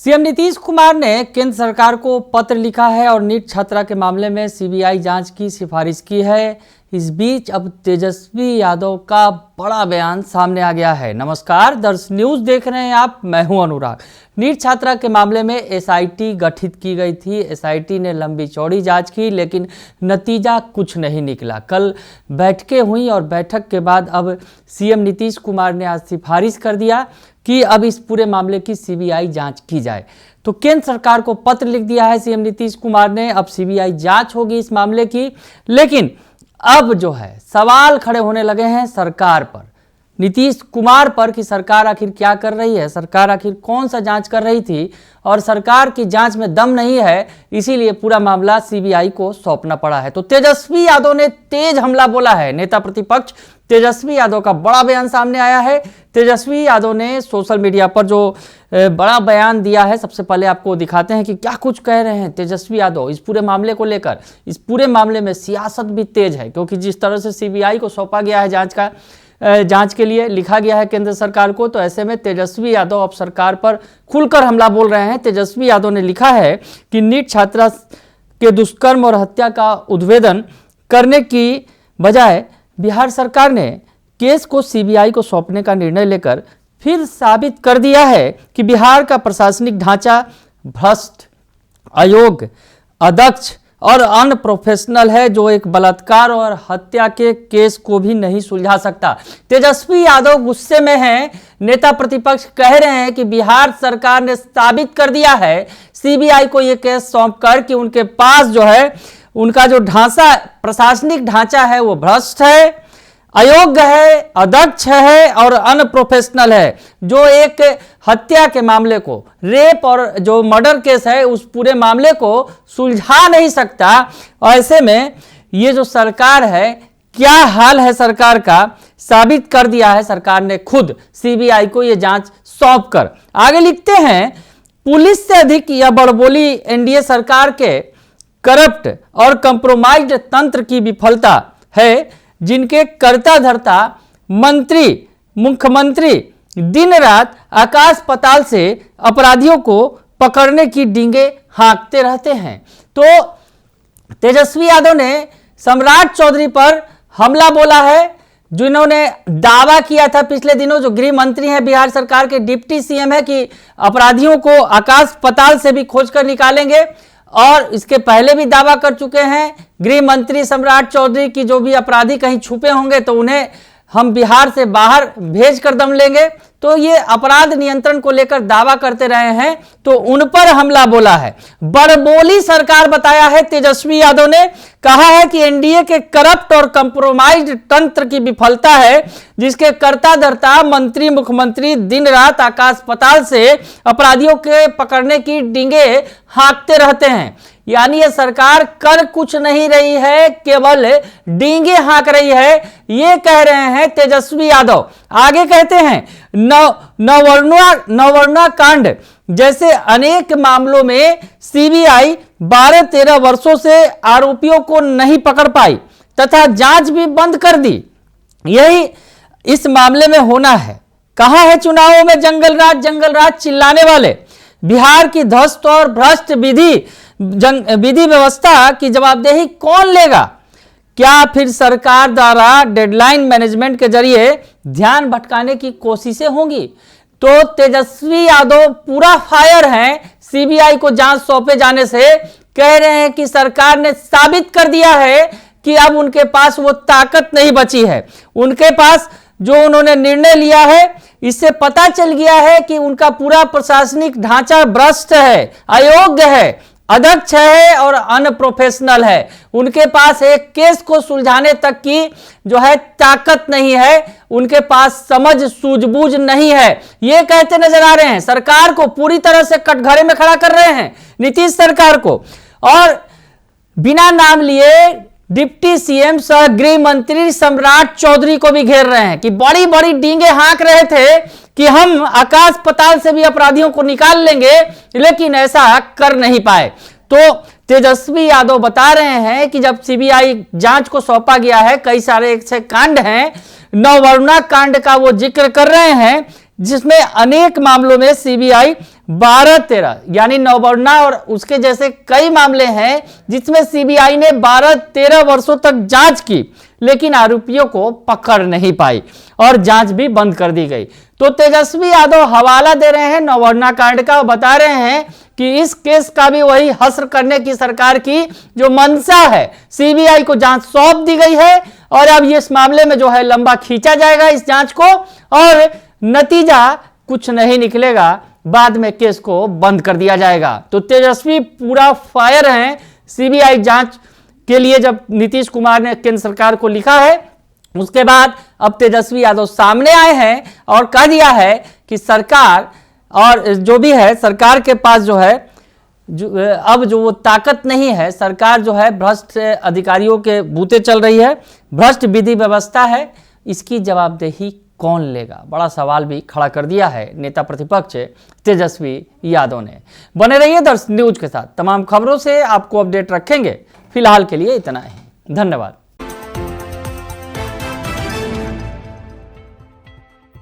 CM Nitish Kumar ने केंद्र सरकार को पत्र लिखा है और नीट छात्रा के मामले में सीबीआई जांच की सिफारिश की है। इस बीच अब तेजस्वी यादव का बड़ा बयान सामने आ गया है। नमस्कार, दर्श न्यूज देख रहे हैं आप, मैं हूं अनुराग। नीट छात्रा के मामले में एसआईटी गठित की गई थी। एसआईटी ने लंबी चौड़ी जांच की, लेकिन नतीजा कुछ नहीं निकला। कल बैठकें हुई और बैठक के बाद अब सीएम नीतीश कुमार ने आज सिफारिश कर दिया कि अब इस पूरे मामले की सीबीआई जांच की जाए। तो केंद्र सरकार को पत्र लिख दिया है सीएम नीतीश कुमार ने। अब सीबीआई जांच होगी इस मामले की, लेकिन अब जो है सवाल खड़े होने लगे हैं सरकार पर, नीतीश कुमार पर, कि सरकार आखिर क्या कर रही है, सरकार आखिर कौन सा जांच कर रही थी, और सरकार की जांच में दम नहीं है, इसीलिए पूरा मामला सीबीआई को सौंपना पड़ा है। तो तेजस्वी यादव ने तेज हमला बोला है। नेता प्रतिपक्ष तेजस्वी यादव का बड़ा बयान सामने आया है। तेजस्वी यादव ने सोशल मीडिया पर जो बड़ा बयान दिया है, सबसे पहले आपको दिखाते हैं कि क्या कुछ कह रहे हैं तेजस्वी यादव इस पूरे मामले को लेकर। इस पूरे मामले में सियासत भी तेज है, क्योंकि जिस तरह से सीबीआई को सौंपा गया है जांच के लिए लिखा गया है केंद्र सरकार को, तो ऐसे में तेजस्वी यादव अब सरकार पर खुलकर हमला बोल रहे हैं। तेजस्वी यादव ने लिखा है कि नीट छात्रा के दुष्कर्म और हत्या का उद्भेदन करने की बजाय बिहार सरकार ने केस को सीबीआई को सौंपने का निर्णय लेकर फिर साबित कर दिया है कि बिहार का प्रशासनिक ढांचा भ्रष्ट, अयोग्य, अदक्ष और अनप्रोफेशनल है, जो एक बलात्कार और हत्या के केस को भी नहीं सुलझा सकता। तेजस्वी यादव गुस्से में हैं। नेता प्रतिपक्ष कह रहे हैं कि बिहार सरकार ने साबित कर दिया है सीबीआई को यह केस सौंपकर कि उनके पास जो है उनका जो ढांचा, प्रशासनिक ढांचा है, वो भ्रष्ट है, अयोग्य है, अदक्ष है और अनप्रोफेशनल है, जो एक हत्या के मामले को, रेप और जो मर्डर केस है उस पूरे मामले को सुलझा नहीं सकता। ऐसे में ये जो सरकार है, क्या हाल है सरकार का, साबित कर दिया है सरकार ने खुद सीबीआई को ये जांच सौंप कर। आगे लिखते हैं, पुलिस से अधिक यह बड़बोली एनडीए सरकार के करप्ट और कंप्रोमाइज्ड तंत्र की विफलता है, जिनके कर्ता धर्ता मंत्री, मुख्यमंत्री दिन रात आकाश पाताल से अपराधियों को पकड़ने की डींगे हाँकते रहते हैं। तो तेजस्वी यादव ने सम्राट चौधरी पर हमला बोला है, जिन्होंने दावा किया था पिछले दिनों, जो गृह मंत्री हैं, बिहार सरकार के डिप्टी सीएम है, कि अपराधियों को आकाश पाताल से भी खोजकर निकालेंगे। और इसके पहले भी दावा कर चुके हैं गृह मंत्री सम्राट चौधरी की जो भी अपराधी कहीं छुपे होंगे तो उन्हें हम बिहार से बाहर भेज कर दम लेंगे। तो ये अपराध नियंत्रण को लेकर दावा करते रहे हैं, तो उन पर हमला बोला है। बड़बोली सरकार बताया है तेजस्वी यादव ने। कहा है कि एनडीए के करप्ट और कंप्रोमाइज्ड तंत्र की विफलता है, जिसके कर्ता धर्ता मंत्री, मुख्यमंत्री दिन रात आकाश पाताल से अपराधियों के पकड़ने की डींगे हाँकते रहते हैं। यानी ये सरकार कर कुछ नहीं रही है, केवल डींगे हाँक रही है, ये कह रहे हैं तेजस्वी यादव। आगे कहते हैं, नववर्णा कांड जैसे अनेक मामलों में सीबीआई 12-13 वर्षों से आरोपियों को नहीं पकड़ पाई तथा जांच भी बंद कर दी। यही इस मामले में होना है। कहां है चुनावों में जंगल राज चिल्लाने वाले? बिहार की ध्वस्त और भ्रष्ट विधि व्यवस्था की जवाबदेही कौन लेगा? क्या फिर सरकार द्वारा डेडलाइन मैनेजमेंट के जरिए ध्यान भटकाने की कोशिशें होंगी? तो तेजस्वी यादव पूरा फायर हैं सीबीआई को जांच सौंपे जाने से। कह रहे हैं कि सरकार ने साबित कर दिया है कि अब उनके पास वो ताकत नहीं बची है। उनके पास जो उन्होंने निर्णय लिया है, इससे पता चल गया है कि उनका पूरा प्रशासनिक ढांचा भ्रष्ट है, अयोग्य है, अदक्ष है और अनप्रोफेशनल है। उनके पास एक केस को सुलझाने तक की जो है ताकत नहीं है, उनके पास समझ सूझबूझ नहीं है। ये कहते नजर आ रहे हैं, सरकार को पूरी तरह से कटघरे में खड़ा कर रहे हैं नीतीश सरकार को। और बिना नाम लिए डिप्टी सीएम सह गृह मंत्री सम्राट चौधरी को भी घेर रहे हैं कि बड़ी बड़ी डींगे हाँक रहे थे कि हम आकाश पाताल से भी अपराधियों को निकाल लेंगे, लेकिन ऐसा कर नहीं पाए। तो तेजस्वी यादव बता रहे हैं कि जब सीबीआई जांच को सौंपा गया है, कई सारे ऐसे कांड हैं, नववर्णा कांड का वो जिक्र कर रहे हैं जिसमें अनेक मामलों में सीबीआई 12-13 यानी नववर्णा और उसके जैसे कई मामले हैं जिसमें सीबीआई ने 12-13 वर्षों तक जांच की, लेकिन आरोपियों को पकड़ नहीं पाई और जांच भी बंद कर दी गई। तो तेजस्वी यादव हवाला दे रहे हैं नववर्णा कांड का, बता रहे हैं कि इस केस का भी वही हश्र करने की सरकार की जो मंशा है, सीबीआई को जांच सौंप दी गई है और अब इस मामले में जो है लंबा खींचा जाएगा इस जांच को और नतीजा कुछ नहीं निकलेगा, बाद में केस को बंद कर दिया जाएगा। तो तेजस्वी पूरा फायर हैं सीबीआई जांच के लिए। जब नीतीश कुमार ने केंद्र सरकार को लिखा है उसके बाद अब तेजस्वी यादव सामने आए हैं और कह दिया है कि सरकार और जो भी है सरकार के पास जो है अब जो वो ताकत नहीं है, सरकार जो है भ्रष्ट अधिकारियों के बूते चल रही है, भ्रष्ट विधि व्यवस्था है, इसकी जवाबदेही कौन लेगा, बड़ा सवाल भी खड़ा कर दिया है नेता प्रतिपक्ष तेजस्वी यादव ने। बने रहिए दर्श न्यूज के साथ, तमाम खबरों से आपको अपडेट रखेंगे। फिलहाल के लिए इतना ही, धन्यवाद।